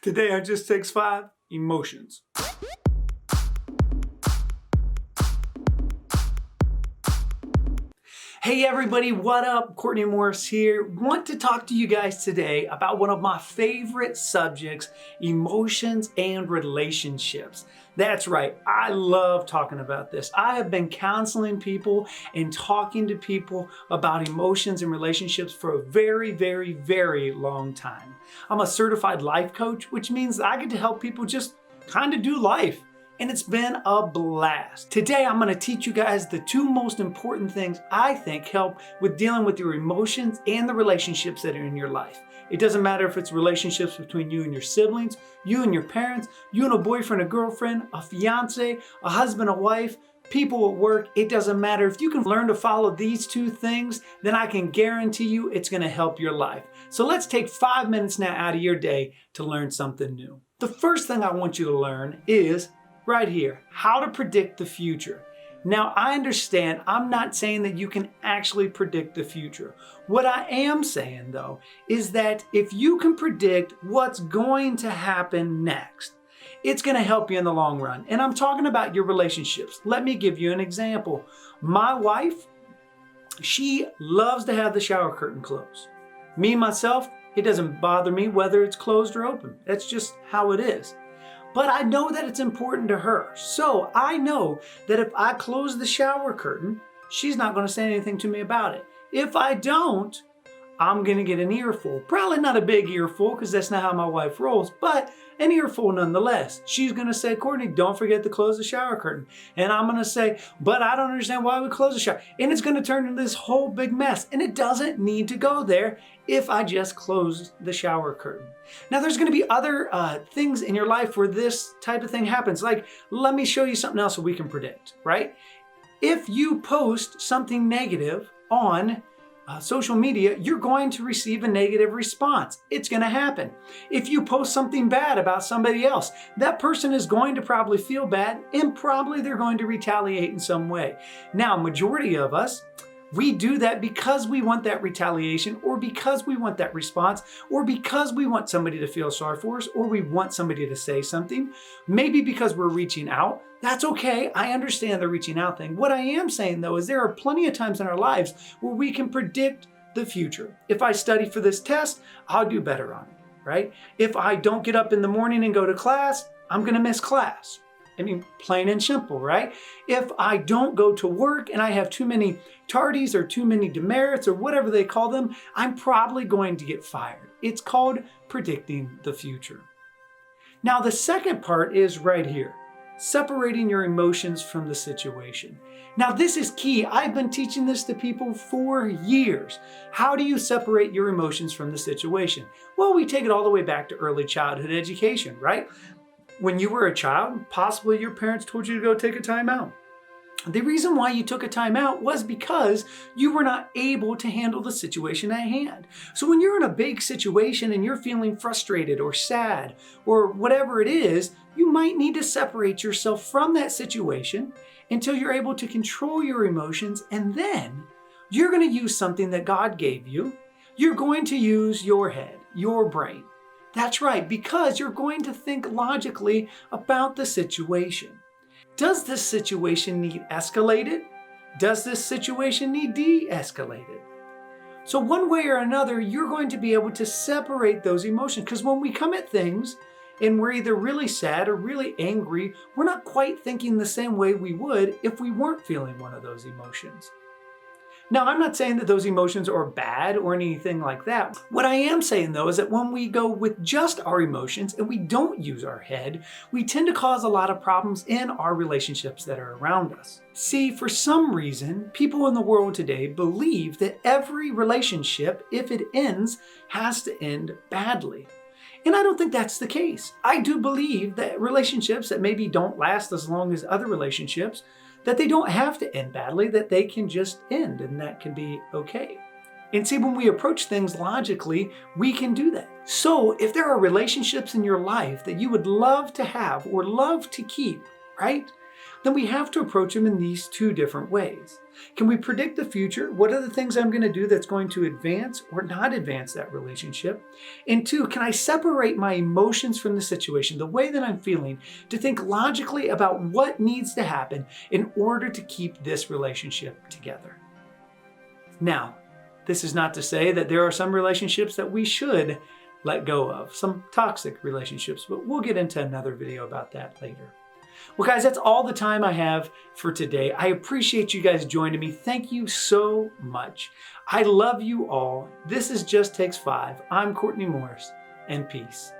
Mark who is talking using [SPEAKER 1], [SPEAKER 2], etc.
[SPEAKER 1] Today on JT5, emotions. Hey everybody, what up? Courtney Morris here. Want to talk to you guys today about one of my favorite subjects, emotions and relationships. That's right, I love talking about this. I have been counseling people and talking to people about emotions and relationships for a very long time. I'm a certified life coach, which means that I get to help people just kind of do life. And it's been a blast. Today, I'm gonna teach you guys the two most important things I think help with dealing with your emotions and the relationships that are in your life. It doesn't matter if it's relationships between you and your siblings, you and your parents, you and a boyfriend, a girlfriend, a fiance, a husband, a wife, people at work. It doesn't matter. If you can learn to follow these two things, then I can guarantee you it's gonna help your life. So let's take 5 minutes now out of your day to learn something new. The first thing I want you to learn is right here, how to predict the future. Now, I understand I'm not saying that you can actually predict the future. What I am saying though, is that if you can predict what's going to happen next, it's gonna help you in the long run. And I'm talking about your relationships. Let me give you an example. My wife, she loves to have the shower curtain closed. Me, myself, it doesn't bother me whether it's closed or open. That's just how it is. But I know that it's important to her. So I know that if I close the shower curtain, she's not going to say anything to me about it. If I don't, I'm going to get an earful. Probably not a big earful because that's not how my wife rolls, but an earful nonetheless. She's going to say, Courtney, don't forget to close the shower curtain. And I'm going to say, but I don't understand why we close the shower. And it's going to turn into this whole big mess. And it doesn't need to go there if I just close the shower curtain. Now, there's going to be other things in your life where this type of thing happens. Like, let me show you something else that we can predict, right? If you post something negative on social media, you're going to receive a negative response. It's going to happen. If you post something bad about somebody else, that person is going to probably feel bad and probably they're going to retaliate in some way. Now, majority of us, we do that because we want that retaliation or because we want that response or because we want somebody to feel sorry for us or we want somebody to say something. Maybe because we're reaching out. That's okay. I understand the reaching out thing. What I am saying though is there are plenty of times in our lives where we can predict the future. If I study for this test, I'll do better on it, right? If I don't get up in the morning and go to class, I'm going to miss class. I mean, plain and simple, right? If I don't go to work and I have too many tardies or too many demerits or whatever they call them, I'm probably going to get fired. It's called predicting the future. Now, the second part is right here, separating your emotions from the situation. Now, this is key. I've been teaching this to people for years. How do you separate your emotions from the situation? Well, we take it all the way back to early childhood education, right? When you were a child, possibly your parents told you to go take a time out. The reason why you took a time out was because you were not able to handle the situation at hand. So when you're in a big situation and you're feeling frustrated or sad or whatever it is, you might need to separate yourself from that situation until you're able to control your emotions, and then you're going to use something that God gave you. You're going to use your head, your brain. That's right, because you're going to think logically about the situation. Does this situation need escalated? Does this situation need de-escalated? So one way or another, you're going to be able to separate those emotions, because when we come at things and we're either really sad or really angry, we're not quite thinking the same way we would if we weren't feeling one of those emotions. Now, I'm not saying that those emotions are bad or anything like that. What I am saying though is that when we go with just our emotions and we don't use our head, we tend to cause a lot of problems in our relationships that are around us. See, for some reason, people in the world today believe that every relationship, if it ends, has to end badly. And I don't think that's the case. I do believe that relationships that maybe don't last as long as other relationships, that they don't have to end badly, that they can just end, and that can be okay. And see, when we approach things logically, we can do that. So if there are relationships in your life that you would love to have or love to keep, right? then we have to approach them in these two different ways. Can we predict the future? What are the things I'm going to do that's going to advance or not advance that relationship? And two, can I separate my emotions from the situation, the way that I'm feeling, to think logically about what needs to happen in order to keep this relationship together? Now, this is not to say that there are some relationships that we should let go of, some toxic relationships, but we'll get into another video about that later. Well, guys, that's all the time I have for today. I appreciate you guys joining me. Thank you so much. I love you all. This is Just Takes 5. I'm Courtney Morris, and peace.